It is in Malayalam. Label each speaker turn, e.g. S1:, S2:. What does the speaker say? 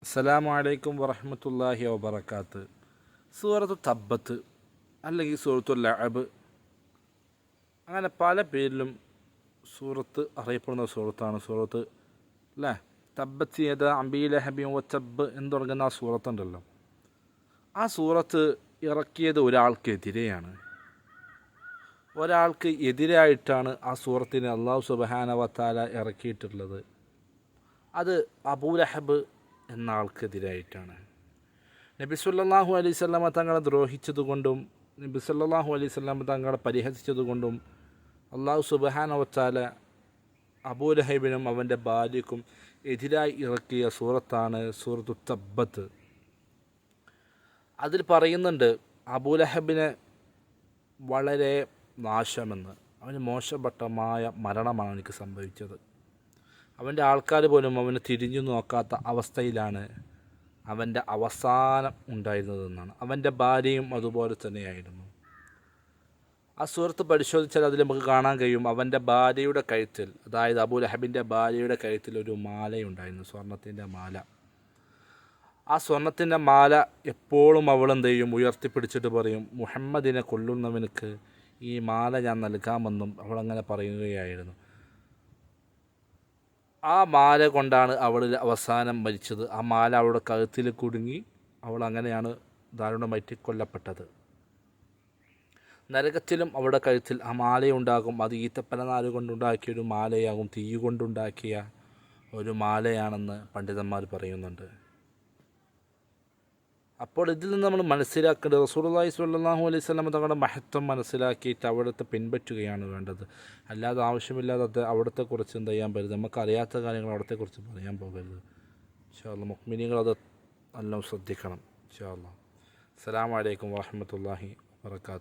S1: അസ്സലാമു അലൈക്കും വറഹ്മത്തുള്ളാഹി വബറകാത്ത്. സൂറത്തു തബ്ബത്ത് അല്ലെങ്കിൽ സൂറത്തു ലഅബ്, അങ്ങനെ പല പേരിലും സൂറത്ത് അറിയപ്പെടുന്ന സൂറത്താണ് സൂറത്ത് അല്ലേ. തബ്ബത്ത് യദാ അബീ ലഹബിൻ വതബ്ബ് എന്ന് തുടങ്ങുന്ന ആ സൂറത്തുണ്ടല്ലോ, ആ സൂറത്ത് ഇറക്കിയത് ഒരാൾക്കെതിരെയാണ്. ഒരാൾക്ക് എതിരായിട്ടാണ് ആ സൂറത്തിനെ അല്ലാഹു സുബ്ഹാനഹു വ തആല ഇറക്കിയിട്ടുള്ളത്. അത് അബൂലഹബ് എന്ന ആൾക്കെതിരായിട്ടാണ്. നബി സല്ലല്ലാഹു അലൈഹി വസല്ലമ തങ്ങളെ ദ്രോഹിച്ചതുകൊണ്ടും നബി സല്ലല്ലാഹു അലൈഹി വസല്ലമ തങ്ങളെ പരിഹസിച്ചതുകൊണ്ടും അല്ലാഹു സുബ്ഹാനഹു വ തആല അബൂലഹബിനും അവൻ്റെ ഭാര്യയ്ക്കും എതിരായി ഇറക്കിയ സൂറത്താണ് സൂറത്തു തബ്ബത്ത്. അതിൽ പറയുന്നുണ്ട് അബൂലഹബിനെ വളരെ നാശമെന്ന്, അവന് മോശപ്പെട്ടമായ മരണമാണ് എനിക്ക് സംഭവിച്ചത്. അവൻ്റെ ആൾക്കാർ പോലും അവന് തിരിഞ്ഞു നോക്കാത്ത അവസ്ഥയിലാണ് അവൻ്റെ അവസാനം ഉണ്ടായിരുന്നതെന്നാണ്. അവൻ്റെ ഭാര്യയും അതുപോലെ തന്നെയായിരുന്നു. ആ സൂറത്ത് പരിശോധിച്ചാൽ അതിൽ നമുക്ക് കാണാൻ കഴിയും, അവൻ്റെ ഭാര്യയുടെ കഴുത്തിൽ, അതായത് അബൂലഹബിൻ്റെ ഭാര്യയുടെ കഴുത്തിൽ ഒരു മാലയുണ്ടായിരുന്നു, സ്വർണത്തിൻ്റെ മാല. ആ സ്വർണത്തിൻ്റെ മാല എപ്പോഴും അവളെന്ത് ചെയ്യും, ഉയർത്തിപ്പിടിച്ചിട്ട് പറയും, മുഹമ്മദിനെ കൊല്ലുന്നവനക്ക് ഈ മാല ഞാൻ നൽകാമെന്നും അവളങ്ങനെ പറയുകയായിരുന്നു. ആ മാല കൊണ്ടാണ് അവൾ അവസാനം മരിച്ചത്. ആ മാല അവളുടെ കഴുത്തിൽ കുടുങ്ങി അവൾ അങ്ങനെയാണ് ദാരുണമായിട്ട് കൊല്ലപ്പെട്ടത്. നരകത്തിലും അവളുടെ കഴുത്തിൽ ആ മാലയുണ്ടാകും. അത് ഈത്തപ്പനനാര് കൊണ്ടുണ്ടാക്കിയ ഒരു മാലയാകും, തീ കൊണ്ടുണ്ടാക്കിയ ഒരു മാലയാണെന്ന് പണ്ഡിതന്മാർ പറയുന്നുണ്ട്. അപ്പോൾ ഇതിൽ നിന്ന് നമ്മൾ മനസ്സിലാക്കേണ്ടത്, റസൂലുള്ളാഹി സ്വല്ലല്ലാഹു അലൈഹി വസല്ലം തങ്ങളുടെ മഹത്വം മനസ്സിലാക്കിയിട്ട് അവിടുത്തെ പിൻപറ്റുകയാണ് വേണ്ടത്. അല്ലാതെ ആവശ്യമില്ലാതെ അവിടത്തെക്കുറിച്ച് എന്ത് ചെയ്യാൻ പറ്റരുത്. നമുക്കറിയാത്ത കാര്യങ്ങൾ അവിടത്തെക്കുറിച്ച് പറയാൻ പോകരുത്. ഇൻഷാ അല്ലാഹ് മുഅ്മിനീങ്ങൾ അത് നല്ലോണം ശ്രദ്ധിക്കണം. ഇൻഷാ അല്ലാഹ്. അസ്സലാമു അലൈക്കും വറഹ്മത്തുള്ളാഹി വബറകാതുഹു.